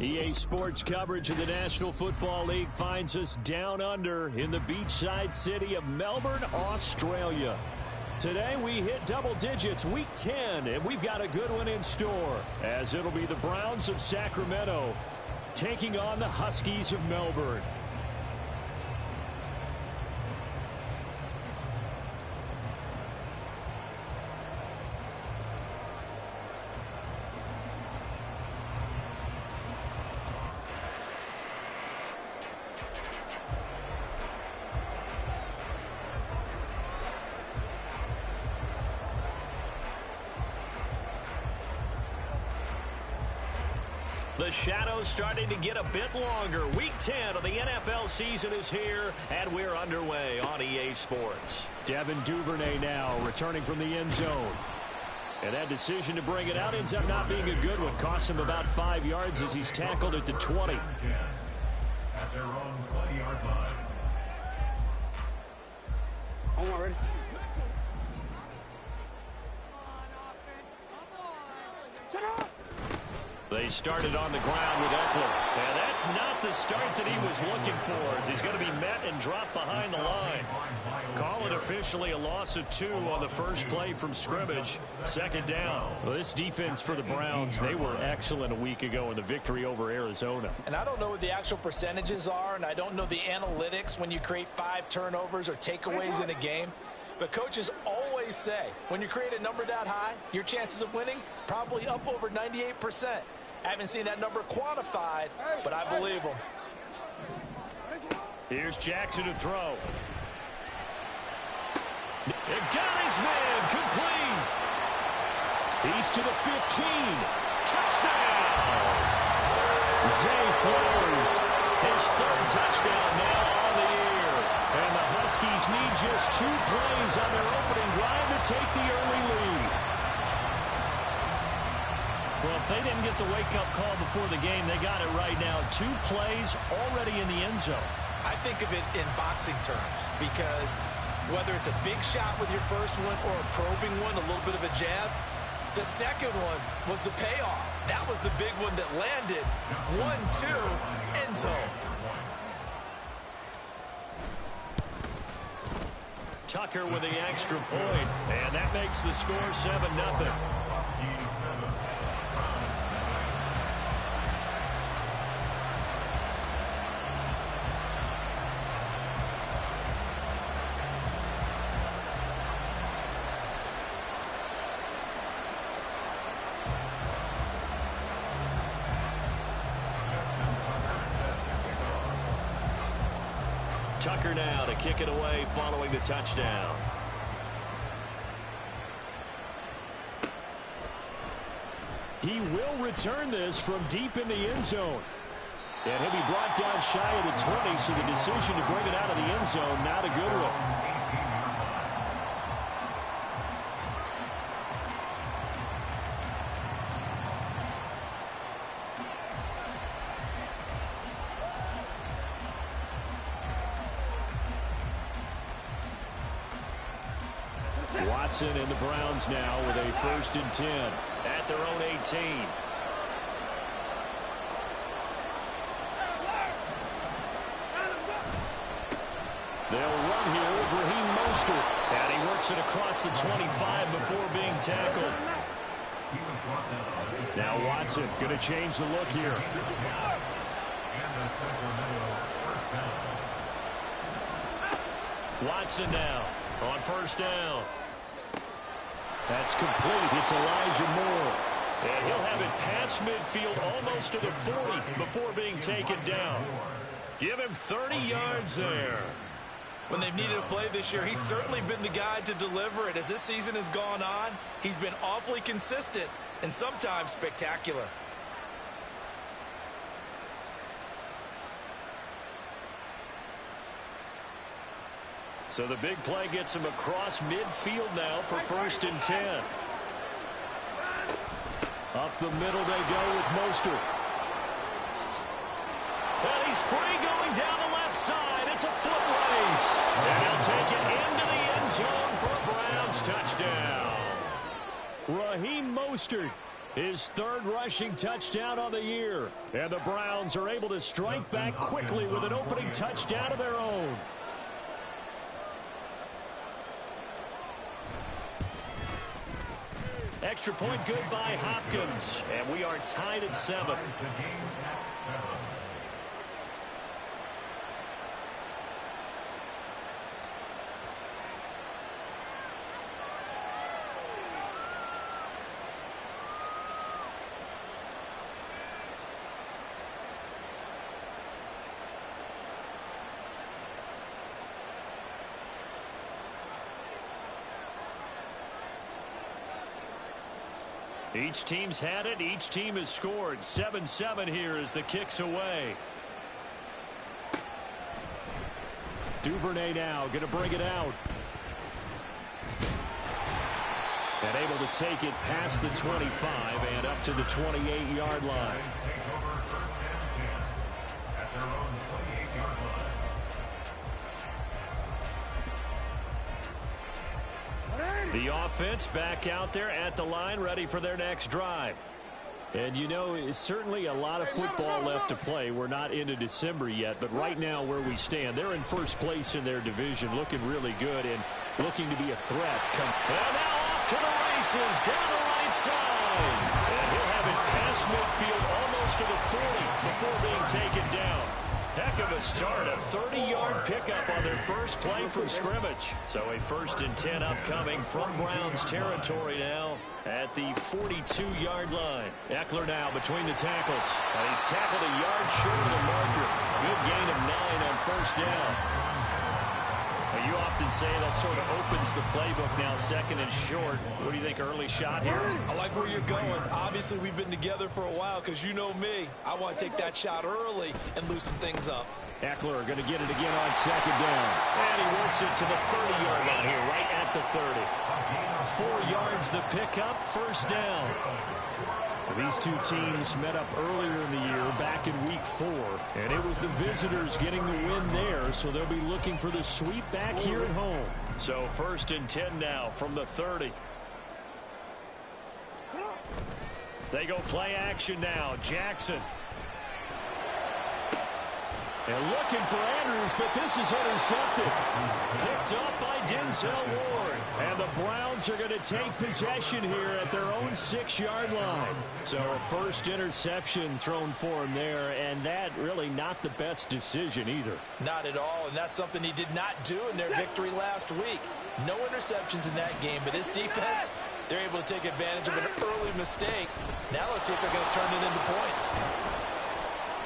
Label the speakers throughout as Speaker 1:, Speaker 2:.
Speaker 1: EA Sports coverage of the National Football League finds us down under in the beachside city of Melbourne, Australia. Today we hit double digits, week 10, and we've got a good one in store, as it'll be the Browns of Sacramento taking on the Huskies of Melbourne. The shadow's starting to get a bit longer. Week 10 of the NFL season is here, and we're underway on EA Sports. Devin Duvernay now returning from the end zone. And that decision to bring it out ends up not being a good one. Cost him about 5 yards as he's tackled at the 20.
Speaker 2: At their own 20-yard line.
Speaker 3: I'm already. Shut up!
Speaker 1: They started on the ground with Eckler. And that's not the start that he was looking for, as he's going to be met and dropped behind the line. Call it officially a loss of 2 on the first play from scrimmage. Second down. Well, this defense for the Browns, they were excellent a week ago in the victory over Arizona.
Speaker 4: And I don't know what the actual percentages are, and I don't know the analytics when you create 5 turnovers or takeaways in a game. But coaches always say, when you create a number that high, your chances of winning probably up over 98%. I haven't seen that number quantified, but I believe them.
Speaker 1: Here's Jackson to throw. It got his man complete. He's to the 15. Touchdown. Zay Flowers, his 3rd touchdown now on the year. And the Huskies need just 2 plays on their opening drive to take the early lead. Well, if they didn't get the wake-up call before the game, they got it right now. 2 plays already in the end zone.
Speaker 4: I think of it in boxing terms, because whether it's a big shot with your first one or a probing one, a little bit of a jab, the second one was the payoff. That was the big one that landed. 1-2, end zone.
Speaker 1: Tucker with the extra point, and that makes the score 7-0. Tucker now to kick it away following the touchdown. He will return this from deep in the end zone. And he'll be brought down shy of the 20, so the decision to bring it out of the end zone, not a good one. Watson and the Browns now with a 1st and 10 at their own 18. They'll run here with Raheem Mostert, and he works it across the 25 before being tackled. Now Watson going to change the look here. Watson now on 1st down. That's complete. It's Elijah Moore. And he'll have it past midfield almost to the 40 before being taken down. Give him 30 yards there.
Speaker 4: When they've needed a play this year, he's certainly been the guy to deliver it. As this season has gone on, he's been awfully consistent and sometimes spectacular.
Speaker 1: So the big play gets him across midfield now for 1st and 10. Up the middle they go with Mostert. And he's free going down the left side. It's a foot race. And he'll take it into the end zone for a Browns touchdown. Raheem Mostert His third rushing touchdown on the year. And the Browns are able to strike back quickly with an opening touchdown of their own. Extra point good by Hopkins. And we are tied at 7. Each team's had it. Each team has scored. 7-7 here as the kick's away. Duvernay now going to bring it out. And able to take it past the 25 and up to the 28-yard line. The offense back out there at the line, ready for their next drive. And, you know, it's certainly a lot of football left to play. We're not into December yet, but right now where we stand, they're in first place in their division, looking really good and looking to be a threat. And now off to the races, down the right side. And he'll have it past midfield almost to the 40 before being taken down. Heck of a start, a 30-yard pickup on their first play from scrimmage. So a 1st and 10 upcoming from Browns territory now at the 42-yard line. Eckler now between the tackles. And he's tackled a yard short of the marker. Good gain of 9 on first down. You often say that sort of opens the playbook now, 2nd and short. What do you think, early shot here?
Speaker 4: I like where you're going. Obviously, we've been together for a while because you know me. I want to take that shot early and loosen things up.
Speaker 1: Eckler going to get it again on 2nd down. And he works it to the 30-yard line here, right at the 30. 4 yards the pickup, 1st down. These two teams met up earlier in the year, back in week 4. And it was the visitors getting the win there, so they'll be looking for the sweep back here at home. So 1st and 10 now from the 30. They go play action now. Jackson. And looking for Andrews, but this is intercepted. Picked up by Denzel Ward. And the Browns are going to take possession here at their own 6-yard line. So a first interception thrown for him there, and that really not the best decision either.
Speaker 4: Not at all, and that's something he did not do in their victory last week. No interceptions in that game, but this defense, they're able to take advantage of an early mistake. Now let's see if they're going to turn it into points.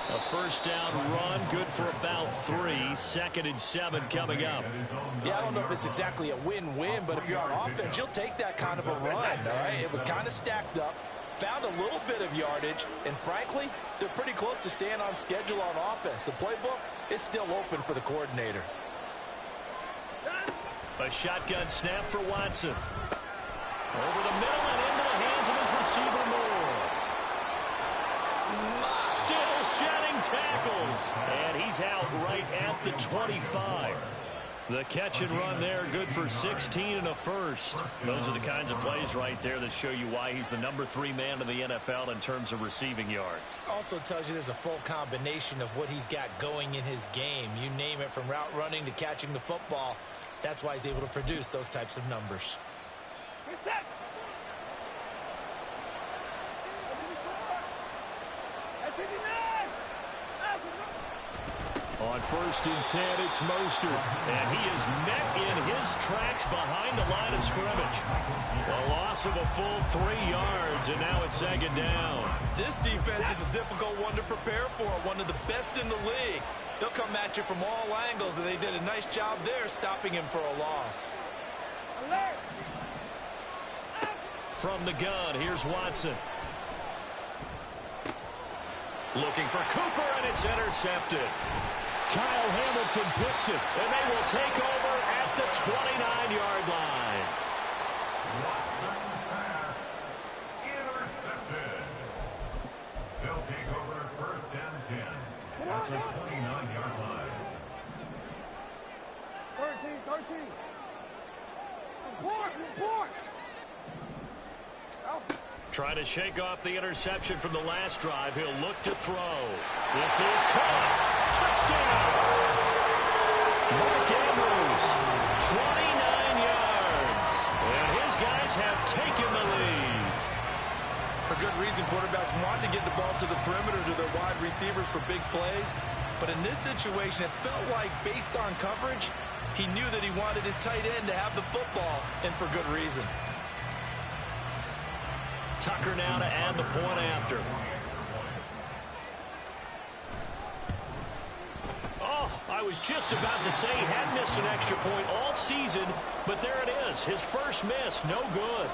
Speaker 1: A 1st down run, good for about 3. 2nd and 7 coming up.
Speaker 4: Yeah, I don't know if it's exactly a win-win, but if you're on offense, you'll take that kind of a run, all right? It was kind of stacked up, found a little bit of yardage, and frankly, they're pretty close to staying on schedule on offense. The playbook is still open for the coordinator.
Speaker 1: A shotgun snap for Watson. Over the middle and into the hands of his receiver, Moore. Still shedding tackles. And he's out right at the 25. The catch and run there, good for 16 and a 1st. Those are the kinds of plays right there that show you why he's the number 3 man in the NFL in terms of receiving yards.
Speaker 4: Also tells you there's a full combination of what he's got going in his game. You name it, from route running to catching the football. That's why he's able to produce those types of numbers.
Speaker 1: On 1st and 10, it's Mostert. And he is met in his tracks behind the line of scrimmage. A loss of a full 3 yards, and now it's 2nd down.
Speaker 4: This defense is a difficult one to prepare for, one of the best in the league. They'll come at you from all angles, and they did a nice job there stopping him for a loss.
Speaker 1: From the gun, here's Watson. Looking for Cooper, and it's intercepted. Kyle Hamilton picks it, and they will take over at the 29-yard line.
Speaker 2: Watson's pass intercepted. They'll take over 1st and 10 at the 29-yard line.
Speaker 3: 13. Report.
Speaker 1: Trying to shake off the interception from the last drive. He'll look to throw. This is caught. Touchdown. Mark Andrews, 29 yards. And his guys have taken the lead.
Speaker 4: For good reason, quarterbacks want to get the ball to the perimeter to their wide receivers for big plays. But in this situation, it felt like based on coverage, he knew that he wanted his tight end to have the football, and for good reason.
Speaker 1: Tucker now to add the point after. Oh, I was just about to say he had missed an extra point all season, but there it is. His first miss, no good.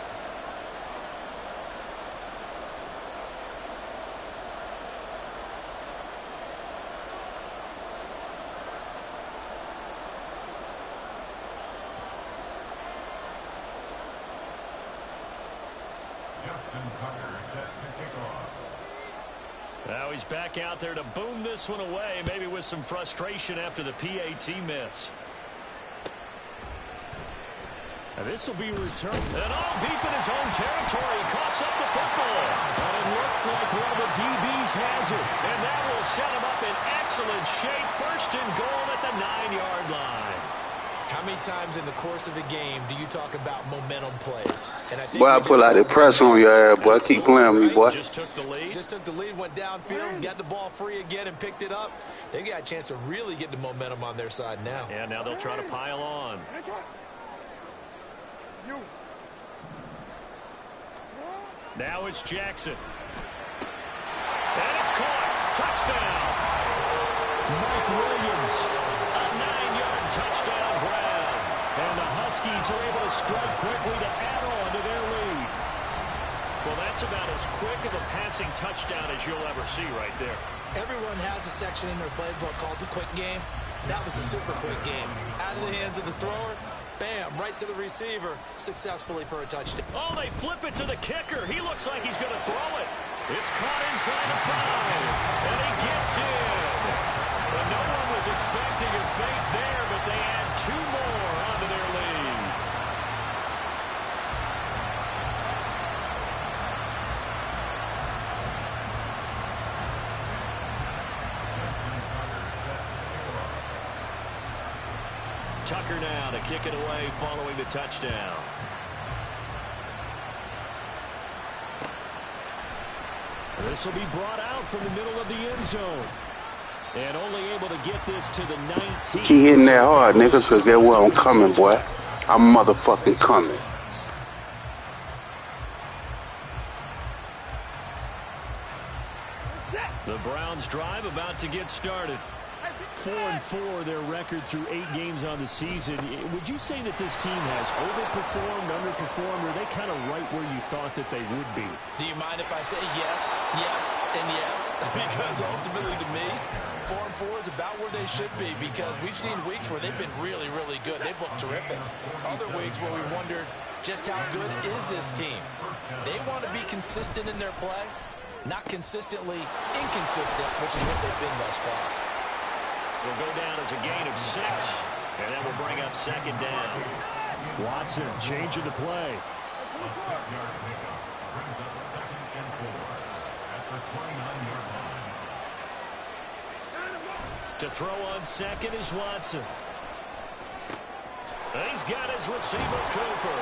Speaker 1: Now he's back out there to boom this one away, maybe with some frustration after the PAT miss. And this will be returned. And all deep in his own territory, he coughs up the football. And it looks like one of the DBs has it. And that will set him up in excellent shape. First and goal at the 9-yard line.
Speaker 4: How many times in the course of a game do you talk about momentum plays? And I think
Speaker 5: boy, I pull out the pressure on your ass, boy. Keep playing with me, boy.
Speaker 4: Just took the lead, went downfield, got the ball free again, and picked it up. They got a chance to really get the momentum on their side now.
Speaker 1: Yeah, now they'll try to pile on. Now it's Jackson. And it's caught. Touchdown. Mike Williams. A 9-yard touchdown grab. And the Huskies are able to strike quickly to add on to their lead. Well, that's about as quick of a passing touchdown as you'll ever see right there.
Speaker 4: Everyone has a section in their playbook called the quick game. That was a super quick game. Out of the hands of the thrower, bam, right to the receiver, successfully for a touchdown.
Speaker 1: Oh, they flip it to the kicker. He looks like he's going to throw it. It's caught inside the 5, and he gets in. And no one was expecting a fake there, but they add 2 more onto their lead. Tucker now to kick it away following the touchdown. This will be brought out from the middle of the end zone. And only able to get this to the 19.
Speaker 5: Keep hitting that hard, niggas, because that's where I'm coming, boy. I'm motherfucking coming.
Speaker 1: The Browns drive about to get started. 4-4 their record through 8 games on the season. Would you say that this team has overperformed, underperformed, or are they kind of right where you thought that they would be?
Speaker 4: Do you mind if I say yes, yes, and yes? Because ultimately to me, 4-4 is about where they should be, because we've seen weeks where they've been really, really good. They've looked terrific. Other weeks where we wondered just how good is this team. They want to be consistent in their play, not consistently inconsistent, which is what they've been thus far.
Speaker 1: Will go down as a gain of 6, and that will bring up second down. Watson changing the play.
Speaker 2: A 6-yard pickup brings up 2nd and 4 at the 29-yard line.
Speaker 1: To throw on second is Watson. He's got his receiver, Cooper.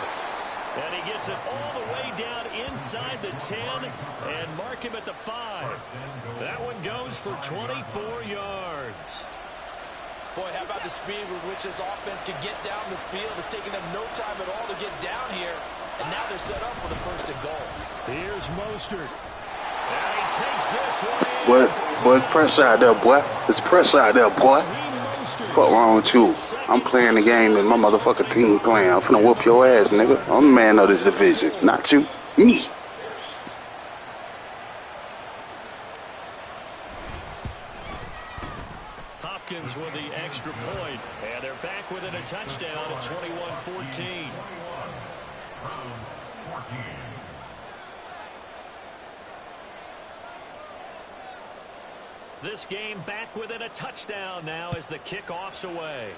Speaker 1: And he gets it all the way down inside the 10 and mark him at the 5. That one goes for 24 yards.
Speaker 4: Boy, how about the speed with which this offense could get down the field? It's taking them no time at all to get down here. And now they're set up for the 1st and goal.
Speaker 1: Here's Mostert. And he takes this one.
Speaker 5: Boy, it's pressure out there, boy. It's pressure out there, boy. Fuck wrong with you? I'm playing the game that my motherfucking team playing. I'm finna whoop your ass, nigga. I'm the man of this division, not you. Me.
Speaker 1: Hopkins with the extra point. And they're back within a touchdown at 21-14.
Speaker 2: Browns 14.
Speaker 1: This game back within a touchdown now as the kickoff's away.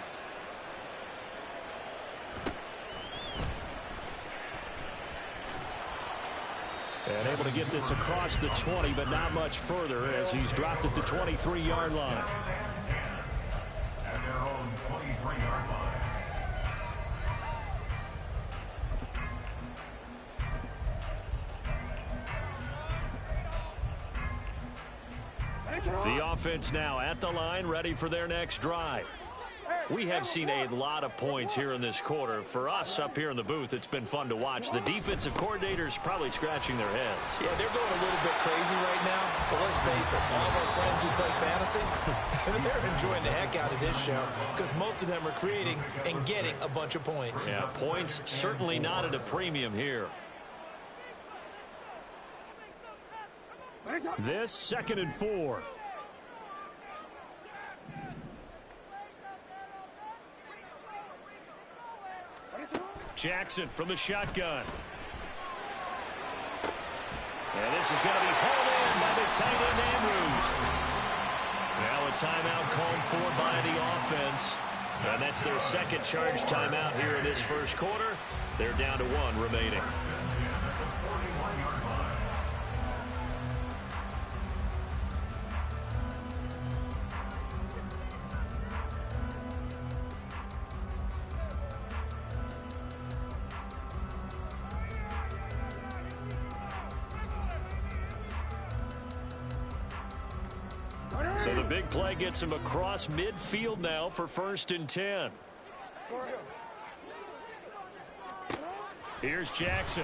Speaker 1: And able to get this across the 20, but not much further as he's dropped at the 23-yard line.
Speaker 2: At their own 23-yard line.
Speaker 1: The offense now at the line, ready for their next drive. We have seen a lot of points here in this quarter. For us up here in the booth, it's been fun to watch. The defensive coordinators probably scratching their heads.
Speaker 4: Yeah, they're going a little bit crazy right now. But let's face it, all of our friends who play fantasy, they're enjoying the heck out of this show because most of them are creating and getting a bunch of points.
Speaker 1: Yeah, points certainly not at a premium here. This 2nd and 4. Jackson from the shotgun. And this is going to be hauled in by the tight end Andrews. Now a timeout called for by the offense. And that's their second charge timeout here in this first quarter. They're down to 1 remaining. So the big play gets him across midfield now for 1st and 10. Here's Jackson.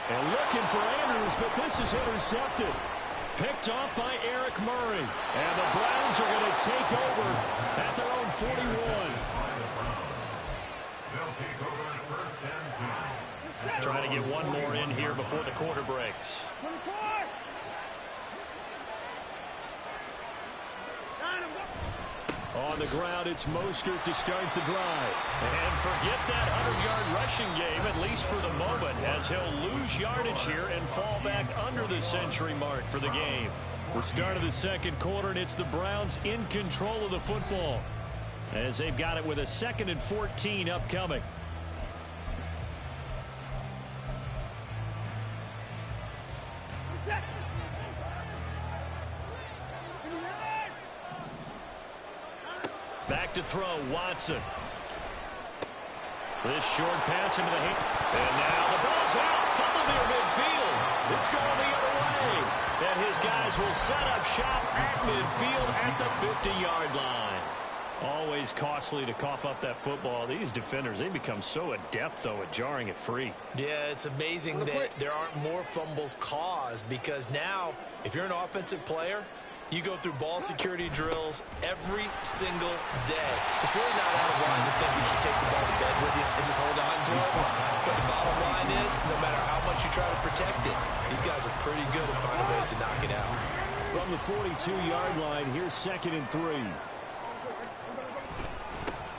Speaker 1: And looking for Andrews, but this is intercepted. Picked off by Eric Murray. And the Browns are going to take over at their own 41.
Speaker 2: They'll take over at 1st and 10.
Speaker 1: Trying to get one more in here before the quarter breaks. On the ground, it's Mostert to start the drive. And forget that 100-yard rushing game, at least for the moment, as he'll lose yardage here and fall back under the century mark for the game. The start of the second quarter, and it's the Browns in control of the football as they've got it with a 2nd and 14 upcoming. Back to throw, Watson. This short pass into the hand. And now the ball's out. Fumble near midfield. It's going the other way. And his guys will set up shop at midfield at the 50-yard line. Always costly to cough up that football. These defenders, they become so adept, though, at jarring it free.
Speaker 4: Yeah, it's amazing that there aren't more fumbles caused because now, if you're an offensive player, you go through ball security drills every single day. It's really not out of line to think you should take the ball to bed with you and just hold on to it. But the bottom line is, no matter how much you try to protect it, these guys are pretty good at finding ways to knock it out.
Speaker 1: From the 42-yard line, here's 2nd and 3.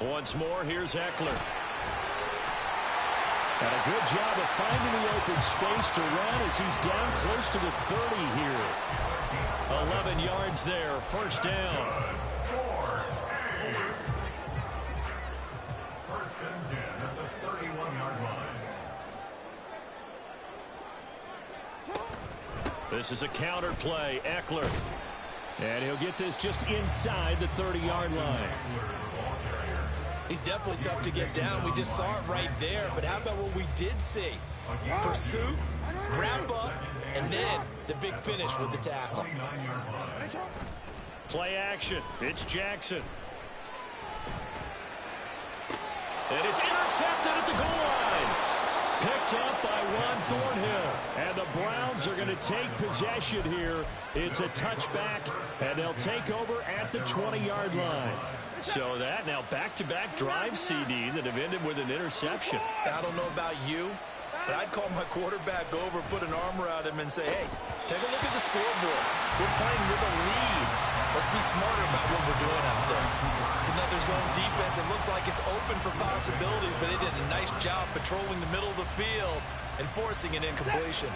Speaker 1: Once more, here's Eckler. And a good job of finding the open space to run as he's down close to the 30 here. 11 yards there, 1st down.
Speaker 2: 1st and 10 at the 31-yard line.
Speaker 1: This is a counter play, Eckler. And he'll get this just inside the 30-yard line.
Speaker 4: He's definitely tough to get down. We just saw it right there. But how about what we did see? Pursuit, wrap up, and then the big finish with the tackle.
Speaker 1: Play action. It's Jackson. And it's intercepted at the goal line. Picked up by Ron Thornhill. And the Browns are going to take possession here. It's a touchback, and they'll take over at the 20-yard line. So that now back-to-back drive CD that have ended with an interception.
Speaker 4: I don't know about you, but I'd call my quarterback over, put an arm around him, and say, hey, take a look at the scoreboard. We're playing with a lead. Let's be smarter about what we're doing out there. It's another zone defense. It looks like it's open for possibilities, but they did a nice job patrolling the middle of the field and forcing an incompletion.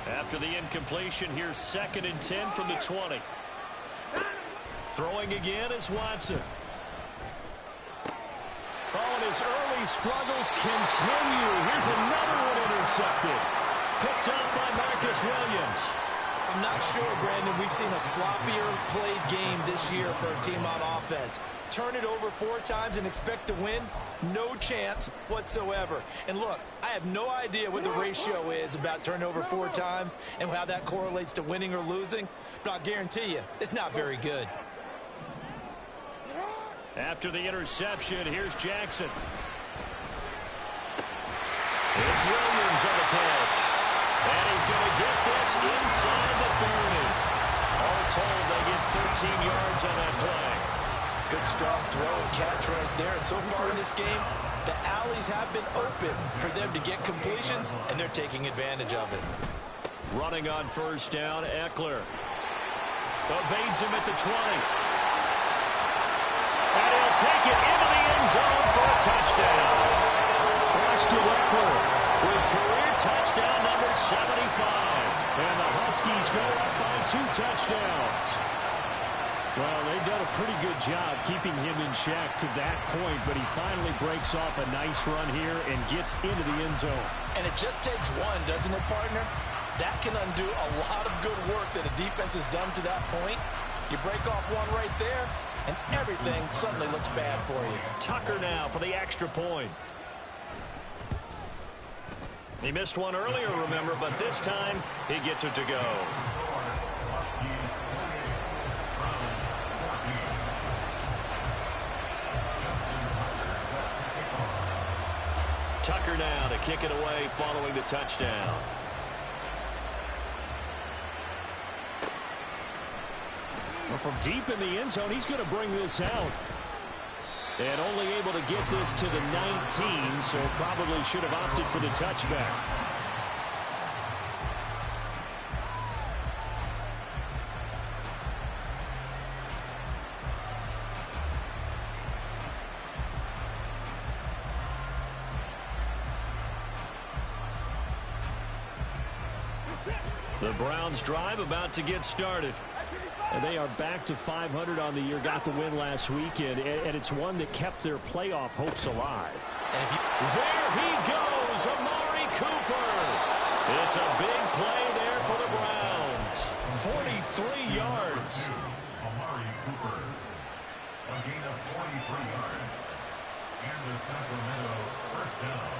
Speaker 1: After the incompletion, here's 2nd and 10 from the 20. Throwing again is Watson. Oh, and his early struggles continue. Here's another one intercepted. Picked up by Marcus Williams.
Speaker 4: I'm not sure, Brandon, we've seen a sloppier played game this year for a team on offense. Turn it over 4 times and expect to win? No chance whatsoever. And look, I have no idea what the ratio is about turnover 4 times and how that correlates to winning or losing, but I'll guarantee you, it's not very good.
Speaker 1: After the interception, here's Jackson. It's Williams on the catch. And he's going to get this inside the 30. All told, they get 13 yards on that play.
Speaker 4: Good strong throw and catch right there. And so far in this game, the alleys have been open for them to get completions, and they're taking advantage of it.
Speaker 1: Running on first down, Eckler. Evades him at the 20. And he'll take it into the end zone for a touchdown. Austin Eckler with career touchdown number 75. And the Huskies go up by 2 touchdowns. Well, they've done a pretty good job keeping him in check to that point, but he finally breaks off a nice run here and gets into the end zone.
Speaker 4: And it just takes one, doesn't it, partner? That can undo a lot of good work that a defense has done to that point. You break off one right there, and everything suddenly looks bad for you.
Speaker 1: Tucker now for the extra point. He missed one earlier, remember, but this time he gets it to go. Tucker now to kick it away following the touchdown. Well, from deep in the end zone, he's going to bring this out. And only able to get this to the 19, so probably should have opted for the touchback. The Browns drive about to get started. And they are back to 500 on the year, got the win last weekend, and it's one that kept their playoff hopes alive. There he goes, Amari Cooper. It's a big play there for the Browns. 43 yards.
Speaker 2: Amari Cooper, a gain of 43 yards. And the Sacramento first down.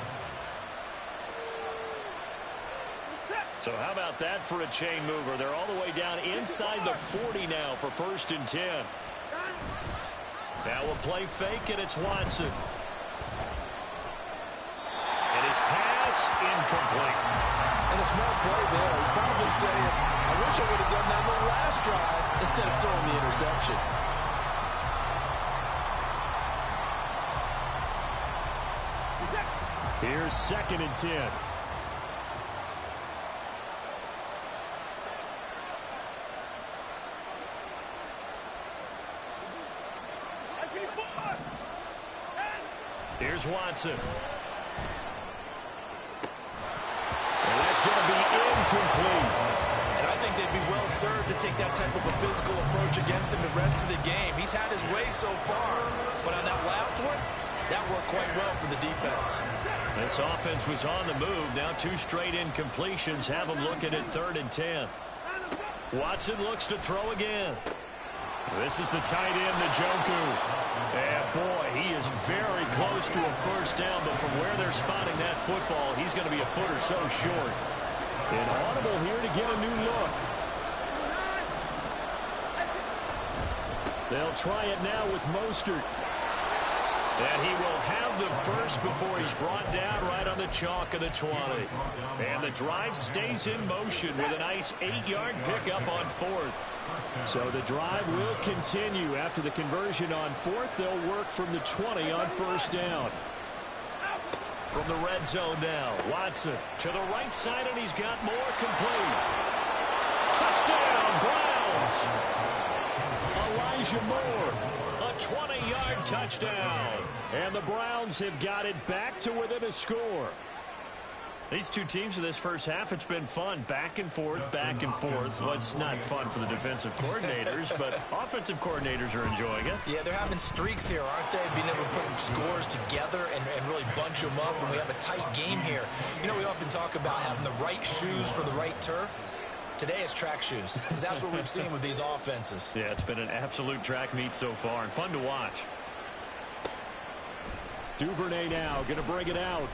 Speaker 1: So how about that for a chain mover? They're all the way down inside the 40 now for 1st and 10. Now we'll play fake, and it's Watson. And his pass incomplete.
Speaker 4: And a smart play there. He's probably saying, I wish I would have done that on the last drive instead of throwing the interception.
Speaker 1: Here's 2nd and 10. Here's Watson. And that's going to be incomplete.
Speaker 4: And I think they'd be well served to take that type of a physical approach against him the rest of the game. He's had his way so far, but on that last one, that worked quite well for the defense.
Speaker 1: This offense was on the move. Now 2 straight incompletions have them looking at 3rd and 10. Watson looks to throw again. This is the tight end, Njoku. And boy, he is very close to a first down, but from where they're spotting that football, he's going to be a foot or so short. And audible here to get a new look. They'll try it now with Mostert. And he will have the first before he's brought down right on the chalk of the 20. And the drive stays in motion with a nice 8-yard pickup on 4th. So the drive will continue. After the conversion on 4th, they'll work from the 20 on 1st down. From the red zone now, Watson to the right side, and he's got more complete. Touchdown, Browns! Elijah Moore, a 20-yard touchdown. And the Browns have got it back to within a score. These two teams in this first half, it's been fun. Back and forth, back and forth. Well, it's not fun for the defensive coordinators, but offensive coordinators are enjoying it.
Speaker 4: Yeah, they're having streaks here, aren't they? Being able to put scores together and really bunch them up, and we have a tight game here. You know, we often talk about having the right shoes for the right turf. Today it's track shoes. That's what we've seen with these offenses.
Speaker 1: Yeah, it's been an absolute track meet so far, and fun to watch. Duvernay now going to bring it out.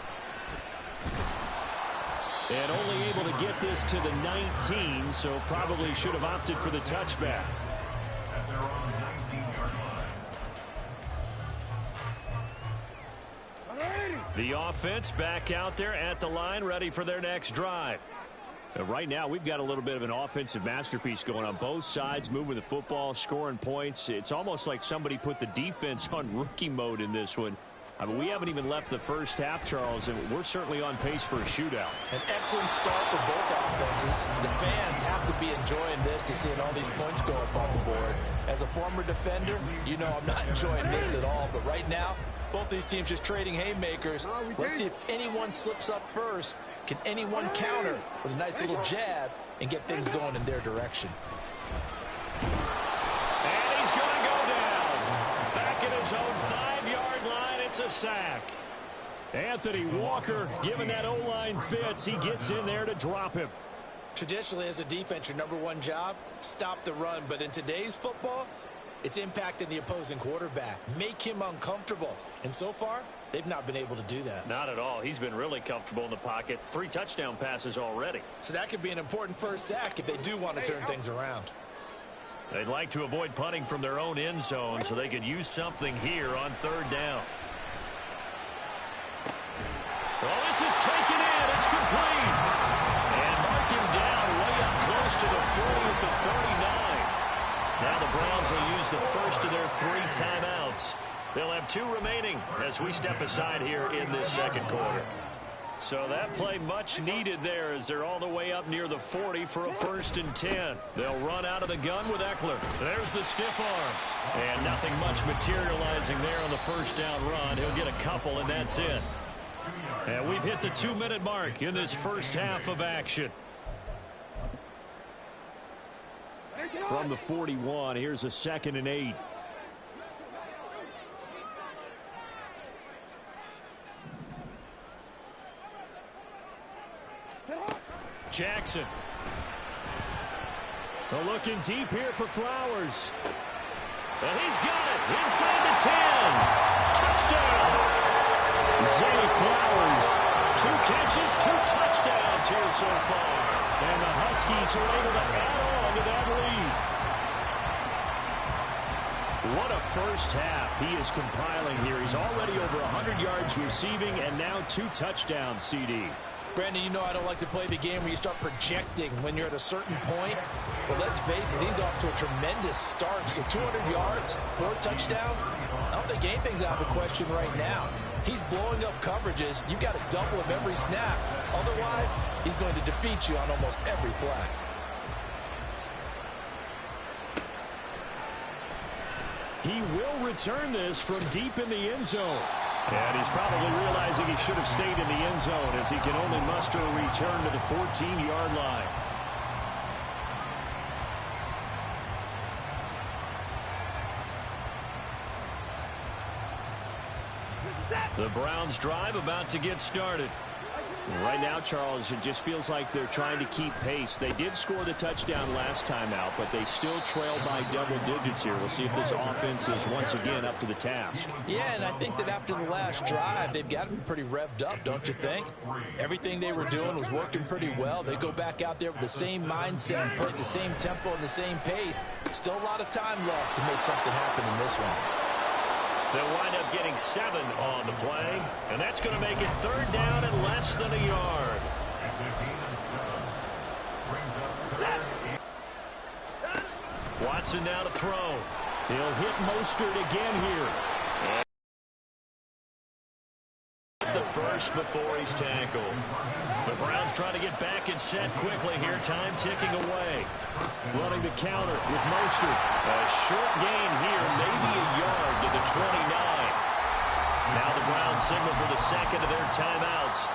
Speaker 1: And only able to get this to the 19, so probably should have opted for the touchback.
Speaker 2: At their own 19-yard line.
Speaker 1: The offense back out there at the line, ready for their next drive. Right now, we've got a little bit of an offensive masterpiece going on both sides, moving the football, scoring points. It's almost like somebody put the defense on rookie mode in this one. I mean, we haven't even left the first half, Charles, and we're certainly on pace for a shootout.
Speaker 4: An excellent start for both offenses. The fans have to be enjoying this to seeing all these points go up on the board. As a former defender, you know I'm not enjoying this at all. But right now, both these teams just trading haymakers. Let's see if anyone slips up first. Can anyone counter with a nice little jab and get things going in their direction?
Speaker 1: And he's going to go down. Back at his own 5-yard line, it's a sack. Anthony Walker giving that O-line fits. He gets in there to drop him.
Speaker 4: Traditionally, as a defense, your number one job, stop the run. But in today's football, it's impacting the opposing quarterback. Make him uncomfortable. And so far, they've not been able to do that.
Speaker 1: Not at all. He's been really comfortable in the pocket. 3 touchdown passes already.
Speaker 4: So that could be an important first sack if they do want to turn things around.
Speaker 1: They'd like to avoid punting from their own end zone so they could use something here on 3rd down. Well, this is taken in. It's complete. And mark him down way up close to the 40 at the 39. Now the Browns will use the first of their 3 timeouts. They'll have 2 remaining as we step aside here in this second quarter. So that play much needed there as they're all the way up near the 40 for a 1st and 10. They'll run out of the gun with Eckler. There's the stiff arm. And nothing much materializing there on the first down run. He'll get a couple, and that's it. And we've hit the 2-minute mark in this first half of action. From the 41, here's a 2nd and 8. Jackson. Looking deep here for Flowers. And he's got it inside the 10. Touchdown. Zay Flowers. 2 catches, 2 touchdowns here so far. And the Huskies are able to add on to that lead. What a first half he is compiling here. He's already over 100 yards receiving and now 2 touchdowns, CD.
Speaker 4: Brandon, you know I don't like to play the game where you start projecting when you're at a certain point. But let's face it, he's off to a tremendous start. So 200 yards, 4 touchdowns. I don't think anything's out of the question right now. He's blowing up coverages. You got to double him every snap. Otherwise, he's going to defeat you on almost every play.
Speaker 1: He will return this from deep in the end zone. And he's probably realizing he should have stayed in the end zone as he can only muster a return to the 14-yard line. The Browns drive about to get started. Right now, Charles, it just feels like they're trying to keep pace. They did score the touchdown last time out, but they still trail by double digits here. We'll see if this offense is once again up to the task.
Speaker 4: Yeah, and I think that after the last drive, they've got to be pretty revved up, don't you think? Everything they were doing was working pretty well. They go back out there with the same mindset, playing the same tempo and the same pace. Still a lot of time left to make something happen in this one.
Speaker 1: They'll wind up getting 7 on the play, and that's going to make it 3rd down and less than a yard. Watson now to throw. He'll hit Mostert again here. The first before he's tackled. The Browns trying to get back and set quickly here. Time ticking away. Running the counter with Mostert. A short gain here, maybe a yard to the 29. Now the Browns signal for the second of their timeouts.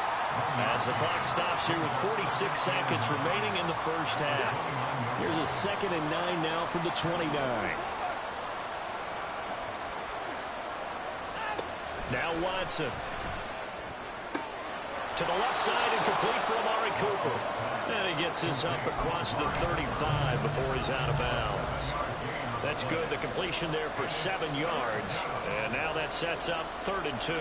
Speaker 1: As the clock stops here with 46 seconds remaining in the first half.
Speaker 6: Here's a 2nd and 9 now from the 29.
Speaker 1: Now Watson. To the left side and complete for Amari Cooper. And he gets this up across the 35 before he's out of bounds. That's good. The completion there for 7 yards. And now that sets up 3rd and 2.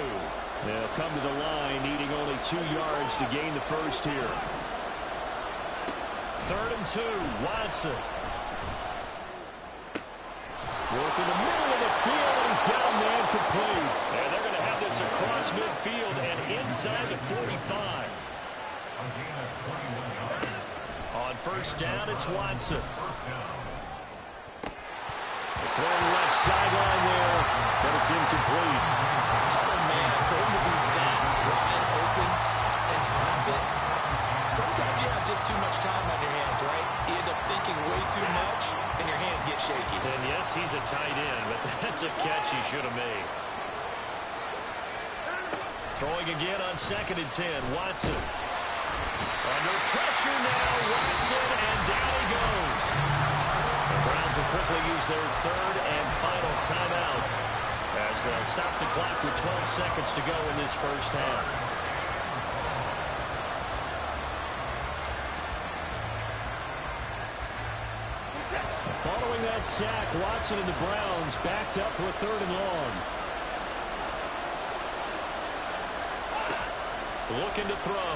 Speaker 6: They'll come to the line needing only 2 yards to gain the first here.
Speaker 1: 3rd and 2. Watson.
Speaker 6: Work in the middle of the field, and he's got a man complete.
Speaker 1: And they're going to have this across midfield and inside the 45. On first down, it's Watson.
Speaker 6: Throwing left sideline there, but it's incomplete.
Speaker 4: Oh, man, for him to be that wide open and drop it. Sometimes you have just too much time on your hands, right? You end up thinking way too much, and your hands get shaky.
Speaker 1: And yes, he's a tight end, but that's a catch he should have made. Throwing again on 2nd and 10, Watson. Under pressure now, Watson, and down he goes. The Browns will quickly use their 3rd and final timeout as they'll stop the clock with 12 seconds to go in this first half.
Speaker 6: Following that sack, Watson and the Browns backed up for a 3rd and long.
Speaker 1: Looking to throw.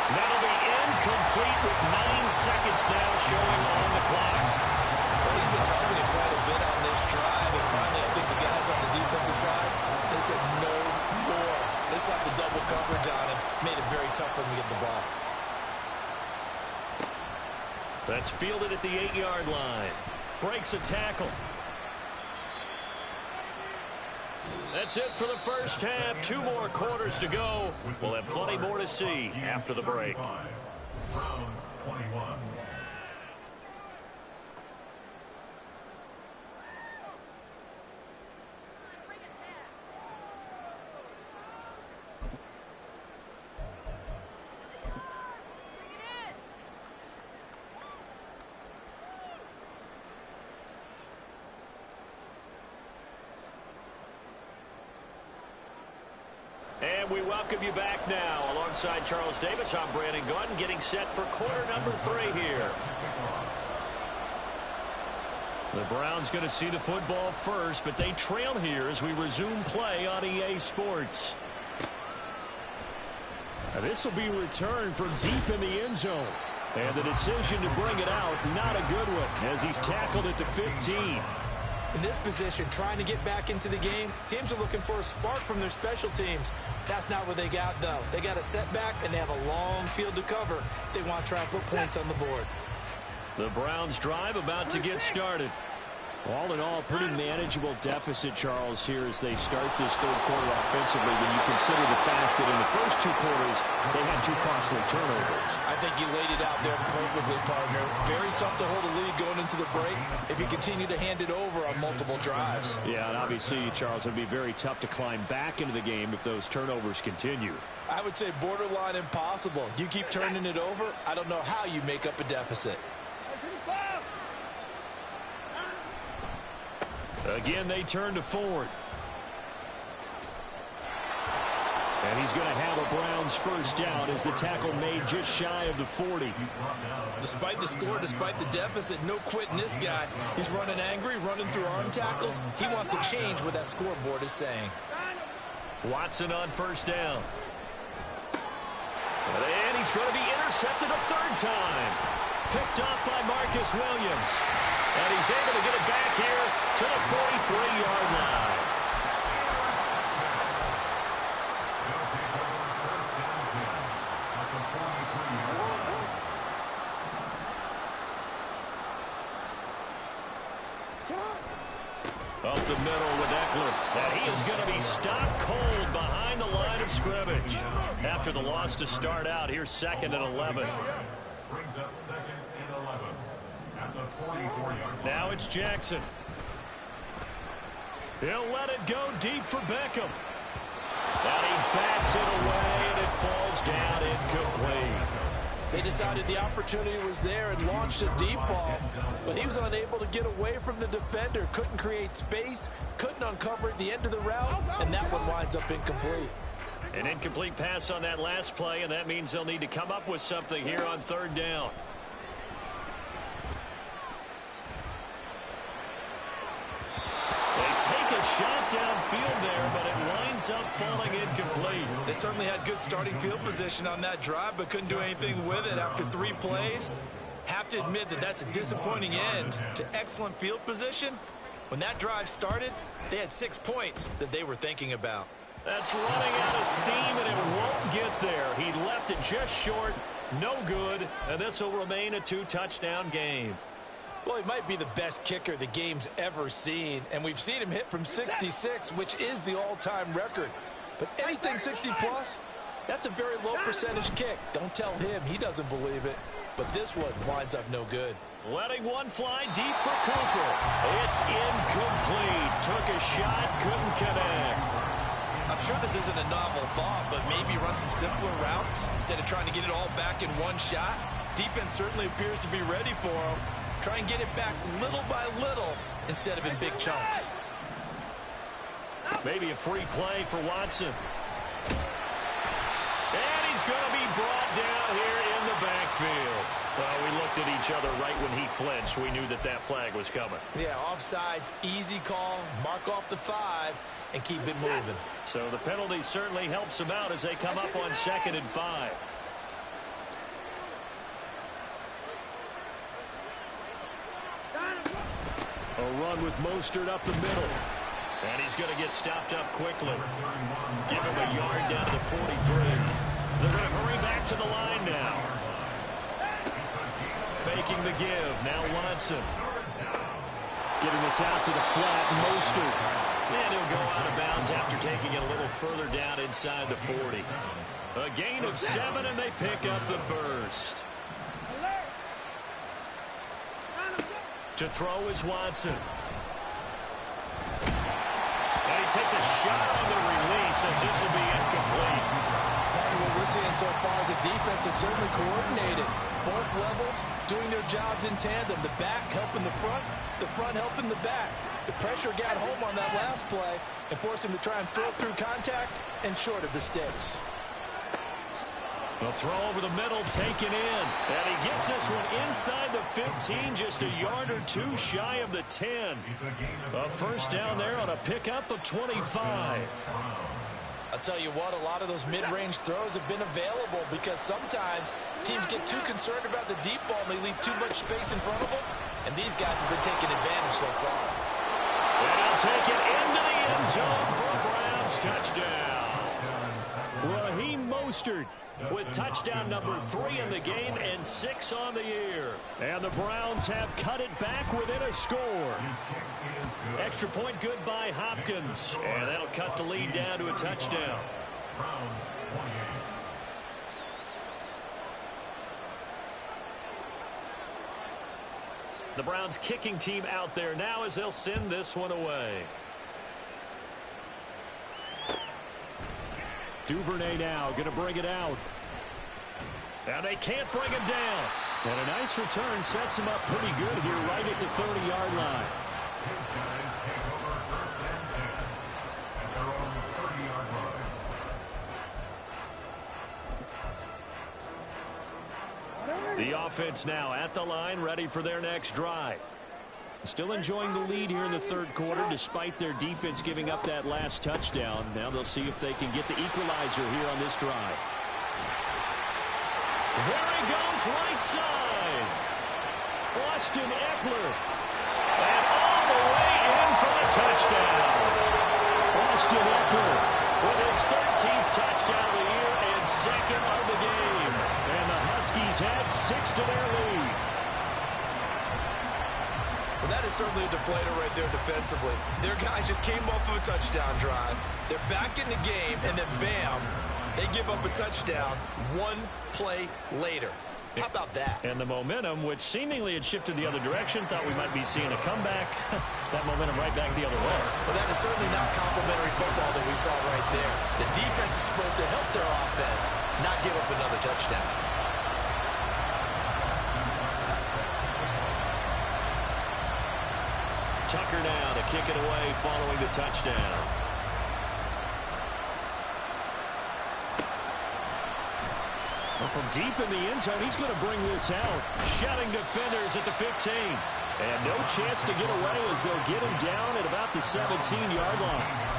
Speaker 1: That'll be incomplete with 9 seconds now showing on the clock.
Speaker 4: Well, he's been targeted quite a bit on this drive, and finally I think the guys on the defensive side, they said no more. They slapped the double coverage on him, made it very tough for him to get the ball.
Speaker 1: That's fielded at the 8-yard line. Breaks a tackle. That's it for the first half. 2 more quarters to go. We'll have plenty more to see after the break.
Speaker 2: Browns 21.
Speaker 1: And we welcome you back now. Alongside Charles Davis, I'm Brandon Gunn, getting set for quarter number 3 here. The Browns going to see the football first, but they trail here as we resume play on EA Sports.
Speaker 6: This will be returned from deep in the end zone. And the decision to bring it out, not a good one, as he's tackled at the 15.
Speaker 4: In this position, trying to get back into the game, teams are looking for a spark from their special teams. That's not what they got, though. They got a setback, and they have a long field to cover if they want to try and put points on the board.
Speaker 1: The Browns drive about to get started.
Speaker 6: All in all, pretty manageable deficit, Charles, here as they start this 3rd quarter offensively when you consider the fact that in the first 2 quarters, they had 2 costly turnovers.
Speaker 4: I think you laid it out there perfectly, partner. Very tough to hold a lead going into the break if you continue to hand it over on multiple drives.
Speaker 6: Yeah, and obviously, Charles, it would be very tough to climb back into the game if those turnovers continue.
Speaker 4: I would say borderline impossible. You keep turning it over, I don't know how you make up a deficit.
Speaker 1: Again, they turn to Ford.
Speaker 6: And he's going to have a Browns first down as the tackle made just shy of the 40.
Speaker 4: Despite the score, despite the deficit, no quitting this guy. He's running angry, running through arm tackles. He wants to change what that scoreboard is saying.
Speaker 1: Watson on first down. And he's going to be intercepted a 3rd time. Picked off by Marcus Williams. And he's able to get it back here to the 43-yard line. Up the middle with Eckler. And he is going to be stopped cold behind the line of scrimmage. After the loss to start out, here's 2nd and 11.
Speaker 2: Brings up 2nd and 11 at the 44-yard line.
Speaker 1: Now it's Jackson. He'll let it go deep for Beckham. And he backs it away, falls down incomplete.
Speaker 4: They decided the opportunity was there and launched a deep ball, but he was unable to get away from the defender, couldn't create space, couldn't uncover at the end of the route, and that one winds up incomplete.
Speaker 6: An incomplete pass on that last play, and that means they'll need to come up with something here on third down. They take a shot downfield there, but it winds up falling incomplete.
Speaker 4: They certainly had good starting field position on that drive, but couldn't do anything with it after 3 plays. Have to admit that that's a disappointing end to excellent field position. When that drive started, they had 6 points that they were thinking about.
Speaker 6: That's running out of steam, and it won't get there. He left it just short, no good, and this will remain a 2-touchdown game.
Speaker 4: Well, he might be the best kicker the game's ever seen, and we've seen him hit from 66, which is the all-time record. But anything 60-plus, that's a very low percentage kick. Don't tell him he doesn't believe it, but this one winds up no good.
Speaker 6: Letting one fly deep for Cooper. It's incomplete. Took a shot, couldn't connect.
Speaker 4: I'm sure this isn't a novel thought, but maybe run some simpler routes instead of trying to get it all back in one shot. Defense certainly appears to be ready for him. Try and get it back little by little instead of in big chunks.
Speaker 6: Maybe a free play for Watson. And he's going to be brought down here in the backfield. Well, we looked at each other right when he flinched. We knew that that flag was coming.
Speaker 4: Yeah, offsides, easy call, mark off the 5, and keep it moving.
Speaker 6: So the penalty certainly helps them out as they come up on 2nd and 5. A run with Mostert up the middle. And he's going to get stopped up quickly. Give him a yard down to 43. They're going to hurry back to the line now. Faking the give. Now Watson. Getting this out to the flat. Mostert. And he'll go out of bounds after taking it a little further down inside the 40. A gain of 7, and they pick up the first. To throw is Watson. And he takes a shot on the release as this will be incomplete.
Speaker 4: What we're seeing so far is the defense is certainly coordinated. Both levels doing their jobs in tandem. The back helping the front helping the back. The pressure got home on that last play and forced him to try and throw through contact and short of the sticks.
Speaker 6: The throw over the middle taken in. And he gets this one inside the 15, just a yard or 2 shy of the 10. A first down there on a pickup of 25.
Speaker 4: I'll tell you what, a lot of those mid-range throws have been available because sometimes teams get too concerned about the deep ball and they leave too much space in front of them. And these guys have been taking advantage so far.
Speaker 6: And he'll take it into the end zone for a Browns touchdown. Raheem Mostert with touchdown number 3 in the game and 6 on the year. And the Browns have cut it back within a score. Extra point good by Hopkins. And that'll cut the lead down to a touchdown. The Browns kicking team out there now as they'll send this one away. Duvernay now going to bring it out. Now they can't bring him down. And a nice return sets him up pretty good here right at the 30-yard line.
Speaker 2: His guys take over 1st and 10 at their own 30-yard line.
Speaker 6: The offense now at the line, ready for their next drive. Still enjoying the lead here in the 3rd quarter despite their defense giving up that last touchdown. Now they'll see if they can get the equalizer here on this drive. There he goes, right side. Austin Eckler. And all the way in for the touchdown. Austin Eckler with his 13th touchdown of the year and 2nd of the game. And the Huskies had 6 to their lead.
Speaker 4: Well, that is certainly a deflator right there defensively. Their guys just came off of a touchdown drive. They're back in the game, and then bam, they give up a touchdown 1 play later. How about that?
Speaker 6: And the momentum, which seemingly had shifted the other direction, thought we might be seeing a comeback. That momentum right back the other way.
Speaker 4: Well, that is certainly not complimentary football that we saw right there. The defense is supposed to help their offense, not give
Speaker 6: Tucker now to kick it away following the touchdown. Well, from deep in the end zone, he's going to bring this out. Shutting defenders at the 15. And no chance to get away as they'll get him down at about the 17-yard line.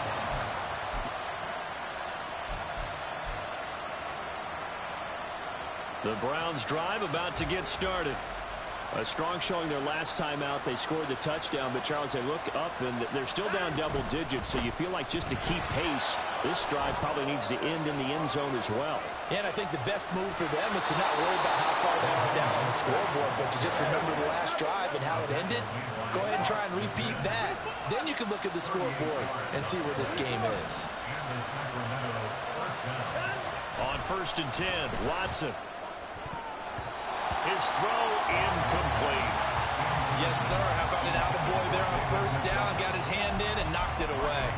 Speaker 6: The Browns drive about to get started. A strong showing their last time out. They scored the touchdown, but Charles, they look up and they're still down double digits, so you feel like just to keep pace, this drive probably needs to end in the end zone as well.
Speaker 4: Yeah, and I think the best move for them is to not worry about how far they are down on the scoreboard, but to just remember the last drive and how it ended. Go ahead and try and repeat that. Then you can look at the scoreboard and see where this game is.
Speaker 6: On 1st and 10, Watson. His throw incomplete.
Speaker 4: Yes, sir. How about an attaboy there on 1st down? Got his hand in and knocked it away.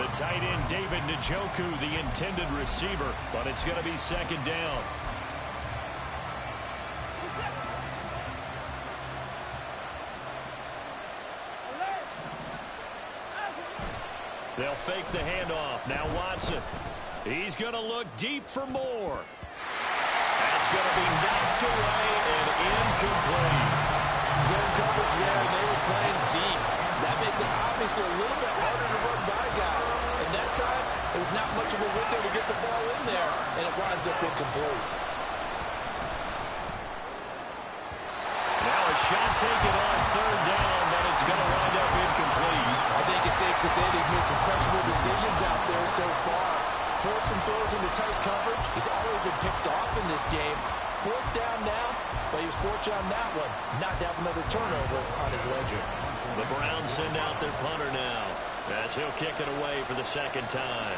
Speaker 6: The tight end, David Njoku, the intended receiver, but it's going to be 2nd down. They'll fake the handoff. Now Watson. He's going to look deep for more. That's going to be knocked away and incomplete.
Speaker 4: Zone coverage there, and they were playing deep. That makes it obviously a little bit harder to run by guys. And that time, it was not much of a window to get the ball in there, and it winds up incomplete.
Speaker 6: Now a shot taken on 3rd down, but it's going to wind up incomplete.
Speaker 4: I think it's safe to say that he's made some questionable decisions out there so far. Forced some throws into tight coverage. He's already been picked off in this game. 4th down now, but he was fortunate on that one. Not to have another turnover on his ledger.
Speaker 6: The Browns send out their punter now as he'll kick it away for the 2nd time.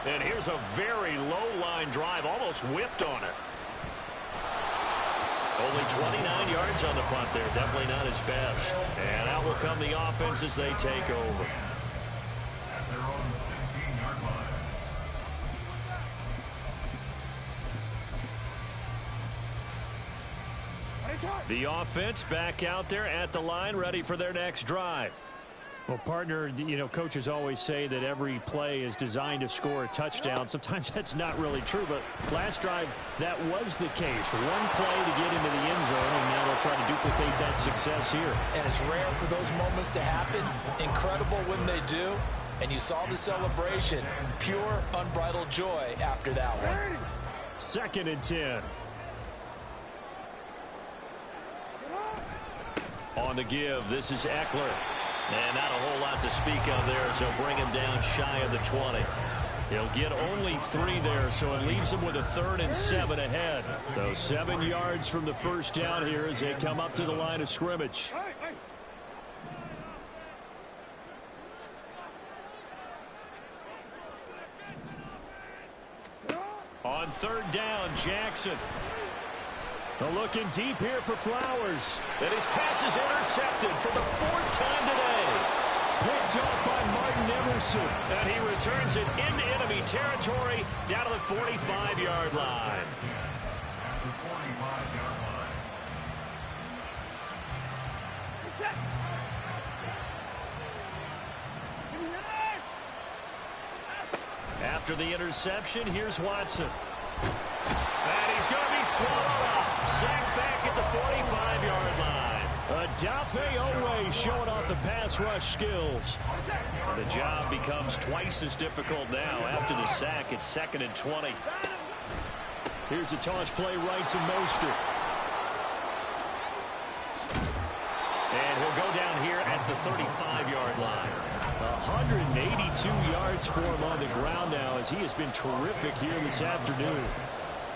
Speaker 6: And here's a very low-line drive, almost whiffed on it. Only 29 yards on the punt there. Definitely not his best. And out will come the offense as they take over.
Speaker 2: At their own 16-yard line.
Speaker 6: The offense back out there at the line, ready for their next drive.
Speaker 7: Well, partner, you know, coaches always say that every play is designed to score a touchdown. Sometimes that's not really true, but last drive, that was the case. One play to get into the end zone, and now they'll try to duplicate that success here.
Speaker 4: And it's rare for those moments to happen. Incredible when they do. And you saw the celebration. Pure, unbridled joy after that one.
Speaker 7: 2nd and 10.
Speaker 6: On the give, this is Eckler. And not a whole lot to speak of there, so bring him down shy of the 20. He'll get only 3 there, so it leaves him with a 3rd and 7 ahead.
Speaker 7: So 7 yards from the 1st down here as they come up to the line of scrimmage.
Speaker 6: On 3rd down, Jackson.
Speaker 7: Looking deep here for Flowers.
Speaker 6: And his pass is intercepted for the 4th time today.
Speaker 7: Picked off by Martin Emerson.
Speaker 6: And he returns it into enemy territory down to the 45-yard line.
Speaker 2: At the 45-yard line.
Speaker 6: After the interception, here's Watson. And he's going to be swallowed up. Sacked back at the 45-yard line.
Speaker 7: Odafe Oweh showing off the pass rush skills.
Speaker 6: The job becomes twice as difficult now. After the sack, it's 2nd and 20.
Speaker 7: Here's a toss play right to Mostert.
Speaker 6: And he'll go down here at the 35-yard line.
Speaker 7: 182 yards for him on the ground now as he has been terrific here this afternoon.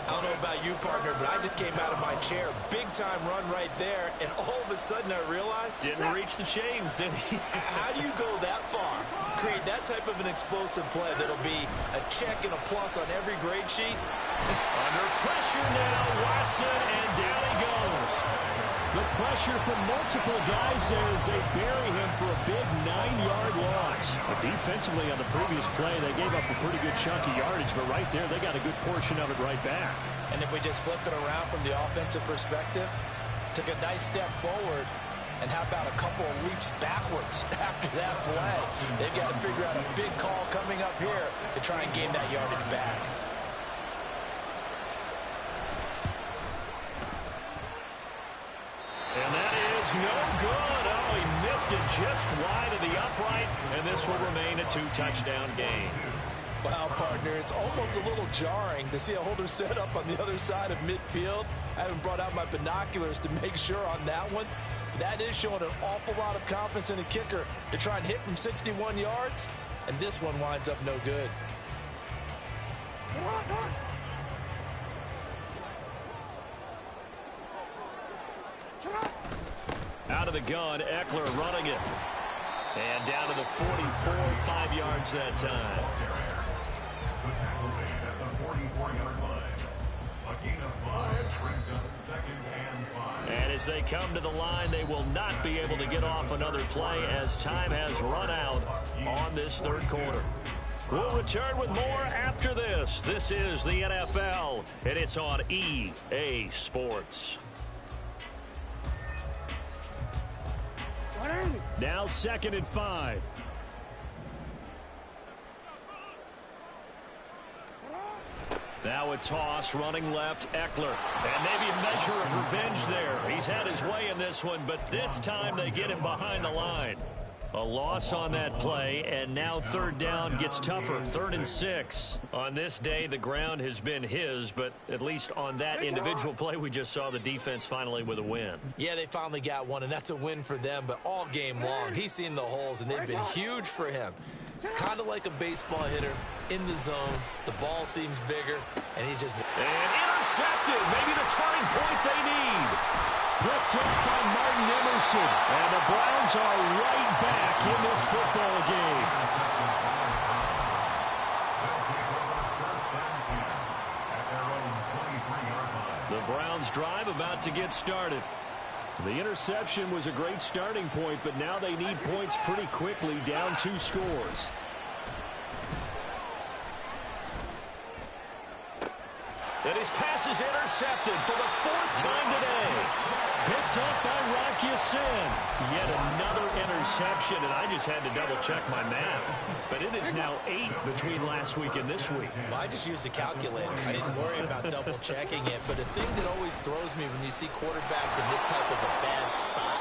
Speaker 4: I don't know about you, partner, but I just came out of my chair. Big-time run right there, and all of a sudden I realized...
Speaker 6: Didn't reach the chains, did he?
Speaker 4: How do you go that far? Create that type of an explosive play that'll be a check and a plus on every grade sheet?
Speaker 6: Under pressure now, Watson, and down he goes.
Speaker 7: The pressure from multiple guys there as they bury him for a big 9-yard loss. But defensively on the previous play, they gave up a pretty good chunk of yardage, but right there, they got a good portion of it right back.
Speaker 4: And if we just flip it around from the offensive perspective, took a nice step forward, and how about a couple of leaps backwards after that play? They've got to figure out a big call coming up here to try and gain that yardage back.
Speaker 6: And that is no good. Oh, he missed it just wide of the upright, and this will remain a 2-touchdown game.
Speaker 4: Wow, partner, it's almost a little jarring to see a holder set up on the other side of midfield. I haven't brought out my binoculars to make sure on that one. That is showing an awful lot of confidence in a kicker to try and hit from 61 yards, and this one winds up no good.
Speaker 6: Out of the gun, Eckler running it. And down to the 44, 5 yards that time.
Speaker 2: At the 44-yard line. A gain of 5 brings up 2nd and 5.
Speaker 6: And as they come to the line, they will not be able to get off another play as time has run out on this third quarter. We'll return with more after this. This is the NFL, and it's on EA Sports.
Speaker 7: Now 2nd and 5.
Speaker 6: Now a toss, running left, Eckler. And maybe a measure of revenge there. He's had his way in this one, but this time they get him behind the line. A loss on that play, and now 3rd down gets tougher. 3rd and 6. On this day, the ground has been his, but at least on that individual play, we just saw the defense finally with a win.
Speaker 4: Yeah, they finally got one, and that's a win for them, but all game long, he's seen the holes, and they've been huge for him. Kind of like a baseball hitter in the zone. The ball seems bigger, and he's just...
Speaker 6: And intercepted. Maybe the turning point they need.
Speaker 7: Picked up by Martin Emerson. And the Browns are right back in this football game.
Speaker 6: The Browns drive about to get started.
Speaker 7: The interception was a great starting point, but now they need points pretty quickly, down 2 scores.
Speaker 6: And his pass is intercepted for the 4th time today. Picked up by Rocky Sin.
Speaker 7: Yet another interception, and I just had to double-check my math. But it is now 8 between last week and this week.
Speaker 4: Well, I just used a calculator. I didn't worry about double-checking it. But the thing that always throws me when you see quarterbacks in this type of a bad spot,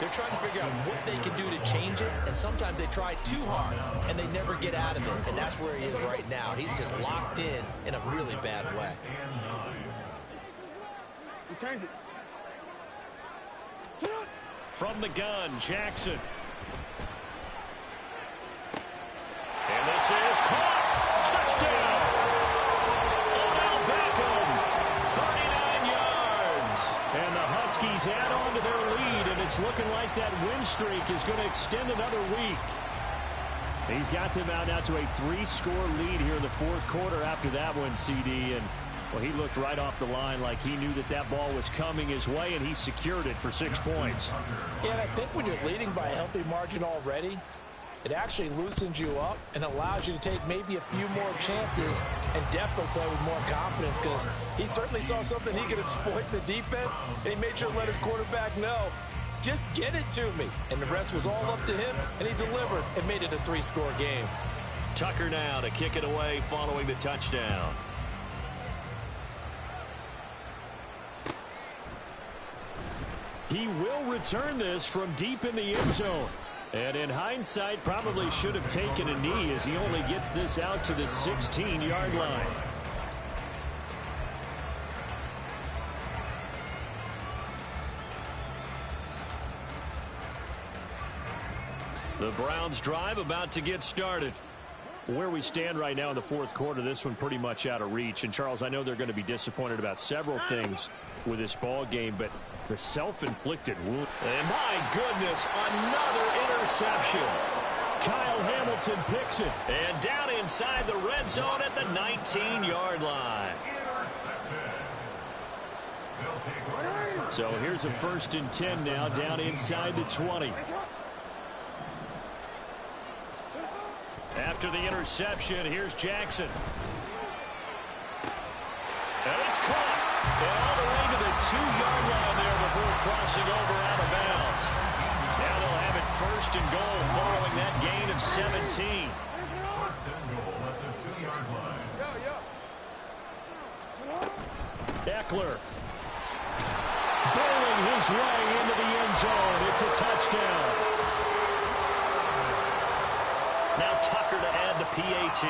Speaker 4: they're trying to figure out what they can do to change it, and sometimes they try too hard, and they never get out of it. And that's where he is right now. He's just locked in a really bad way.
Speaker 3: Return it.
Speaker 6: From the gun, Jackson. And this is caught. Touchdown. Odell Beckham. 39 yards.
Speaker 7: And the Huskies add on to their lead, and it's looking like that win streak is going to extend another week. He's got them out now to a 3-score lead here in the 4th quarter after that one, CD. And, well, he looked right off the line like he knew that that ball was coming his way, and he secured it for 6 points.
Speaker 4: Yeah, and I think when you're leading by a healthy margin already, it actually loosens you up and allows you to take maybe a few more chances and definitely play with more confidence, because he certainly saw something he could exploit in the defense, and he made sure to let his quarterback know, just get it to me. And the rest was all up to him, and he delivered and made it a 3-score game.
Speaker 6: Tucker now to kick it away following the touchdown.
Speaker 7: He will return this from deep in the end zone. And in hindsight, probably should have taken a knee as he only gets this out to the 16-yard line.
Speaker 6: The Browns drive about to get started.
Speaker 7: Where we stand right now in the 4th quarter, this one pretty much out of reach. And, Charles, I know they're going to be disappointed about several things with this ball game, but the self-inflicted wound.
Speaker 6: And my goodness, another interception.
Speaker 7: Kyle Hamilton picks it.
Speaker 6: And down inside the red zone at the 19-yard line.
Speaker 2: Intercepted. They'll take over
Speaker 7: So here's a 1st and 10 now, down inside the 20.
Speaker 6: After the interception, here's Jackson. And it's caught. And all the way to the 2-yard line there before crossing over out of bounds. Now they'll have it 1st and goal following that gain of 17.
Speaker 2: 1st and goal at the 2-yard line.
Speaker 7: Eckler. Bowling his way into the end zone. It's a touchdown.
Speaker 6: Now Tucker to add the PAT.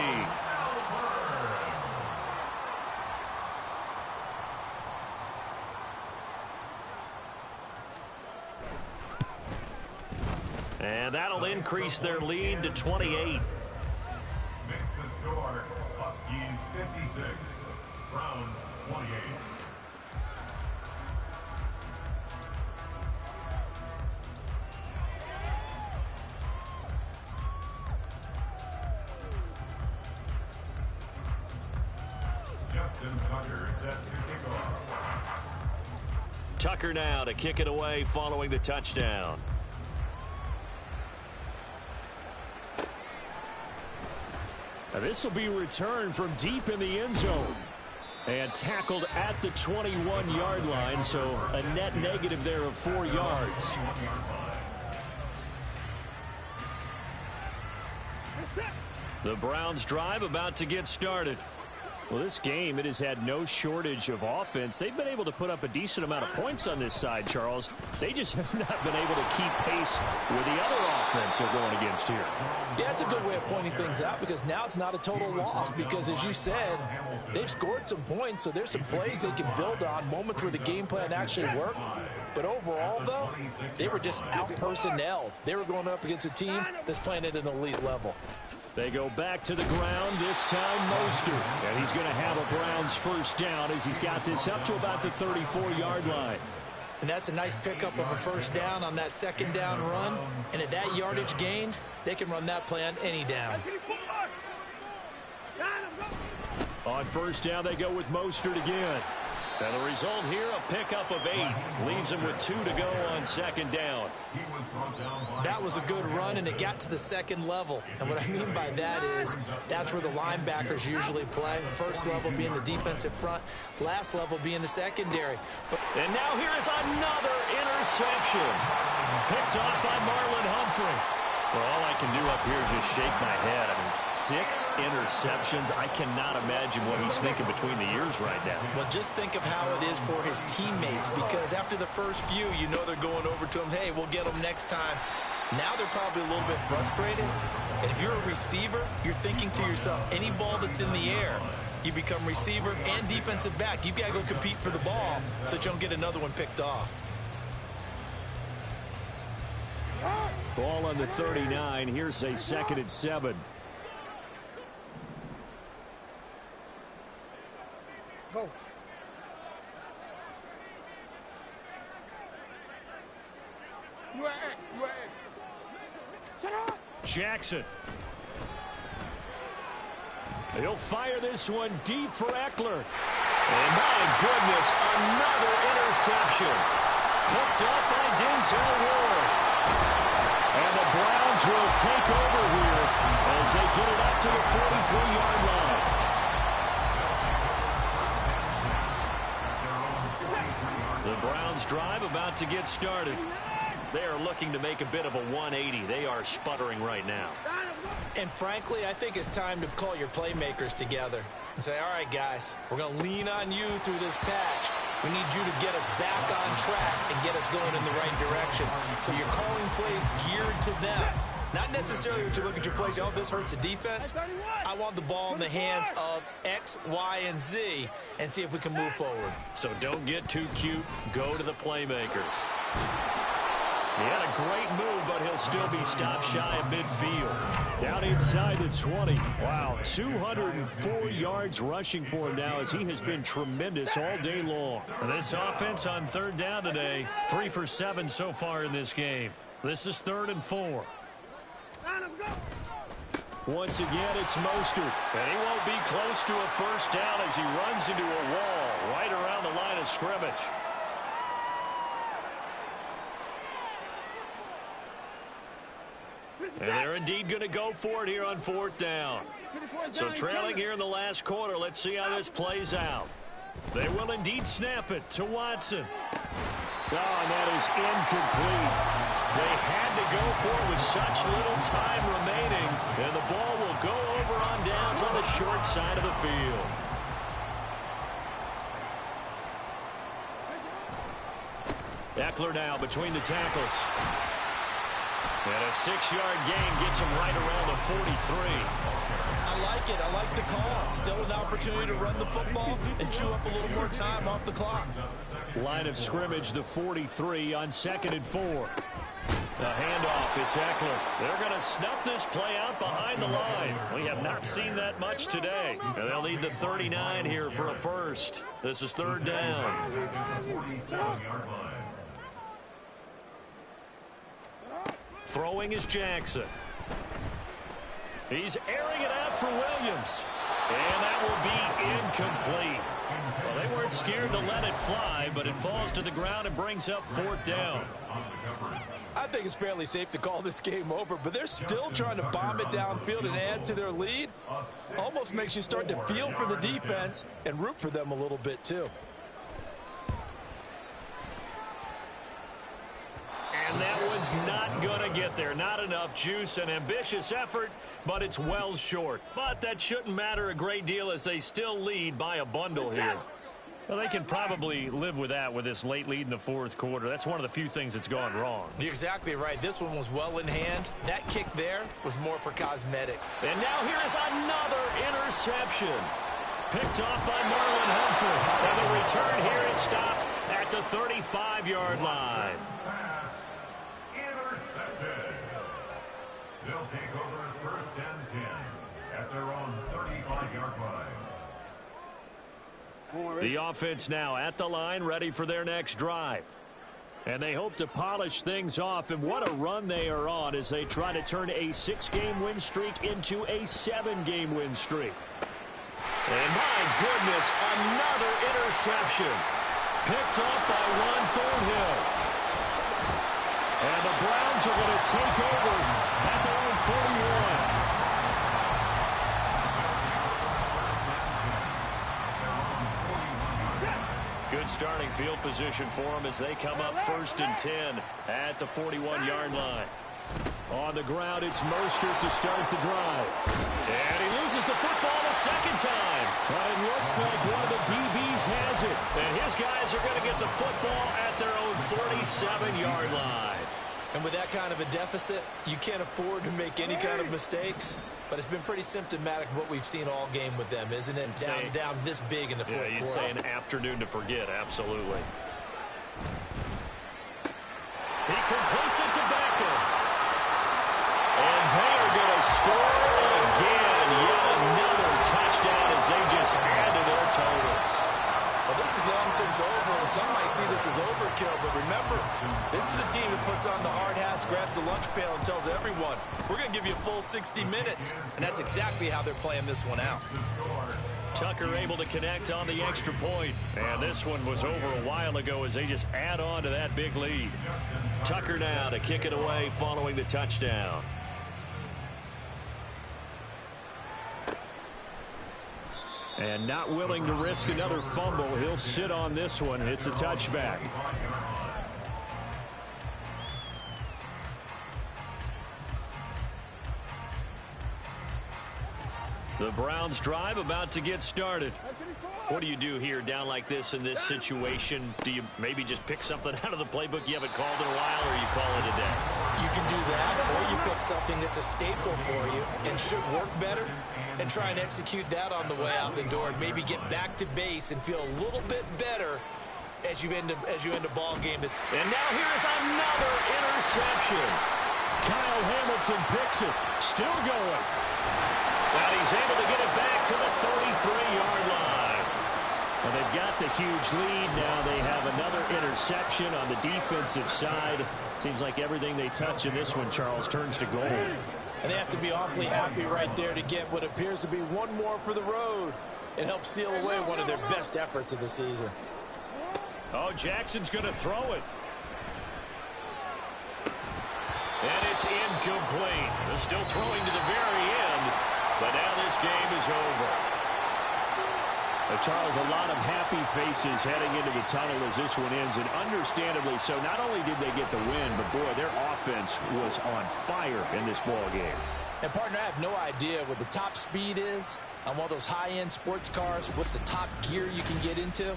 Speaker 6: And that'll increase their lead to 28.
Speaker 2: Makes the score Huskies 56, Browns 28. Justin Tucker set to kick off.
Speaker 6: Tucker now to kick it away following the touchdown.
Speaker 7: Now this will be returned from deep in the end zone. And tackled at the 21-yard line, so a net negative there of 4 yards.
Speaker 6: The Browns drive about to get started.
Speaker 7: Well, this game, it has had no shortage of offense. They've been able to put up a decent amount of points on this side, Charles. They just have not been able to keep pace with the other offense they're going against here.
Speaker 4: Yeah, it's a good way of pointing things out because now it's not a total loss because, as you said, they've scored some points, so there's some plays they can build on, moments where the game plan actually worked. But overall, though, they were just out-personnelled. They were going up against a team that's playing at an elite level.
Speaker 7: They go back to the ground, this time Mostert. And he's going to have a Browns 1st down as he's got this up to about the 34-yard line.
Speaker 4: And that's a nice pickup of a 1st down on that 2nd down run. And at that yardage gained, they can run that play on any down.
Speaker 7: On 1st down, they go with Mostert again.
Speaker 6: And the result here, a pickup of 8. Leaves him with 2 to go on 2nd down.
Speaker 4: That was a good run, and it got to the 2nd level. And what I mean by that is that's where the linebackers usually play. 1st level being the defensive front, last level being the secondary.
Speaker 6: And now here is another interception. Picked off by Marlon Humphrey. Well, all I can do up here is just shake my head. I mean, 6 interceptions. I cannot imagine what he's thinking between the ears right now.
Speaker 4: Well, just think of how it is for his teammates, because after the first few, you know they're going over to him, hey, we'll get them next time. Now they're probably a little bit frustrated. And if you're a receiver, you're thinking to yourself, any ball that's in the air, you become receiver and defensive back. You've got to go compete for the ball so that you don't get another one picked off.
Speaker 7: Ball on the 39. Here's a 2nd and 7.
Speaker 3: Go. Shut up.
Speaker 7: Jackson. He'll fire this one deep for Eckler.
Speaker 6: And my goodness, another interception. Picked up by Denzel Ward.
Speaker 7: And the Browns will take over here as they get it up to the 43-yard line.
Speaker 6: The Browns drive about to get started. They are looking to make a bit of a 180. They are sputtering right now.
Speaker 4: And frankly, I think it's time to call your playmakers together and say, all right, guys, we're going to lean on you through this patch. We need you to get us back on track and get us going in the right direction. So you're calling plays geared to them. Not necessarily when you look at your plays, oh, this hurts the defense. I want the ball in the hands of X, Y, and Z and see if we can move forward.
Speaker 6: So don't get too cute. Go to the playmakers.
Speaker 7: He had a great move, but he'll still be stopped shy of midfield. Down inside the 20. Wow, 204 yards rushing for him now as he has been tremendous all day long.
Speaker 6: This offense on 3rd down today, 3 for 7 so far in this game. This is 3rd and 4.
Speaker 7: Once again, it's Mostert.
Speaker 6: And he won't be close to a 1st down as he runs into a wall right around the line of scrimmage. They're indeed going to go for it here on 4th down. So trailing here in the last quarter. Let's see how this plays out. They will indeed snap it to Watson.
Speaker 7: Oh, and that is incomplete.
Speaker 6: They had to go for it with such little time remaining. And the ball will go over on downs on the short side of the field. Eckler now between the tackles. And a 6-yard gain gets him right around the 43.
Speaker 4: I like it. I like the call. Still an opportunity to run the football and chew up a little more time off the clock.
Speaker 7: Line of scrimmage, the 43 on 2nd and 4.
Speaker 6: The handoff, it's Eckler. They're going to snuff this play out behind the line. We have not seen that much today. And they'll need the 39 here for a first. This is 3rd down. Throwing is Jackson. He's airing it out for Williams. And that will be incomplete. Well, they weren't scared to let it fly, but it falls to the ground and brings up 4th down.
Speaker 4: I think it's fairly safe to call this game over, but they're still trying to bomb it downfield and add to their lead. Almost makes you start to feel for the defense and root for them a little bit, too.
Speaker 6: And that one's not going to get there. Not enough juice. An ambitious effort, but it's well short. But that shouldn't matter a great deal as they still lead by a bundle here.
Speaker 7: Well, they can probably live with that with this late lead in the 4th quarter. That's one of the few things that's gone wrong.
Speaker 4: You're exactly right. This one was well in hand. That kick there was more for cosmetics.
Speaker 6: And now here is another interception. Picked off by Marlon Humphrey. And the return here is stopped at the 35-yard line.
Speaker 2: They'll take over 1st and 10 at their own 35-yard line.
Speaker 7: The offense now at the line, ready for their next drive. And they hope to polish things off, and what a run they are on as they try to turn a 6-game win streak into a 7-game win streak.
Speaker 6: And my goodness, another interception. Picked off by Ron Thornhill.
Speaker 7: And the Browns are going to take over at their own 41.
Speaker 6: Good starting field position for them as they come up 1st and 10 at the 41-yard line.
Speaker 7: On the ground, it's Mostert to start the drive.
Speaker 6: And he loses the football a second time.
Speaker 7: But it looks like one of the DBs has it.
Speaker 6: And his guys are going to get the football at their own 47-yard line.
Speaker 4: And with that kind of a deficit, you can't afford to make any kind of mistakes. But it's been pretty symptomatic of what we've seen all game with them, isn't it? Down this big in the 4th quarter.
Speaker 6: You'd say an afternoon to forget, absolutely. He completes it to Beckham. And they are going to score again. Yet another touchdown as they just add to their totals.
Speaker 4: Well, this is long since over, and some might see this as overkill. But remember, this is a team that puts on the hard hats, grabs the lunch pail, and tells everyone, we're going to give you a full 60 minutes. And that's exactly how they're playing this one out.
Speaker 6: Tucker able to connect on the extra point. And this one was over a while ago as they just add on to that big lead. Tucker now to kick it away following the touchdown.
Speaker 7: And not willing to risk another fumble. He'll sit on this one. It's a touchback.
Speaker 6: The Browns drive about to get started. What do you do here down like this in this situation? Do you maybe just pick something out of the playbook you haven't called in a while, or you call it a day?
Speaker 4: You can do that, or you pick something that's a staple for you and should work better and try and execute that on the way out the door and maybe get back to base and feel a little bit better as you end a ball game.
Speaker 6: And now here is another interception.
Speaker 7: Kyle Hamilton picks it. Still going.
Speaker 6: Now he's able to get it back to the 33-yard line.
Speaker 7: Well, they've got the huge lead. Now they have another interception on the defensive side. Seems like everything they touch in this one, Charles, turns to gold.
Speaker 4: And they have to be awfully happy right there to get what appears to be one more for the road and help seal away one of their best efforts of the season.
Speaker 6: Oh, Jackson's going to throw it. And it's It's incomplete. They're still throwing to the very end, but now this game is over.
Speaker 7: Charles, a lot of happy faces heading into the tunnel as this one ends, and understandably so. Not only did they get the win, but, boy, their offense was on fire in this ball game.
Speaker 4: And, partner, I have no idea what the top speed is on one of those high-end sports cars. What's the top gear you can get into?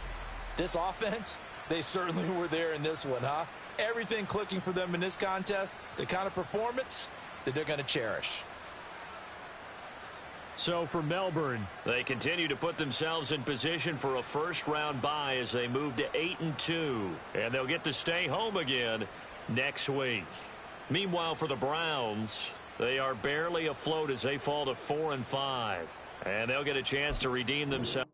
Speaker 4: This offense, they certainly were there in this one, huh? Everything clicking for them in this contest, the kind of performance that they're going to cherish.
Speaker 7: So for Melbourne,
Speaker 6: they continue to put themselves in position for a first-round bye as they move to 8-2. And they'll get to stay home again next week. Meanwhile, for the Browns, they are barely afloat as they fall to 4-5. And they'll get a chance to redeem themselves.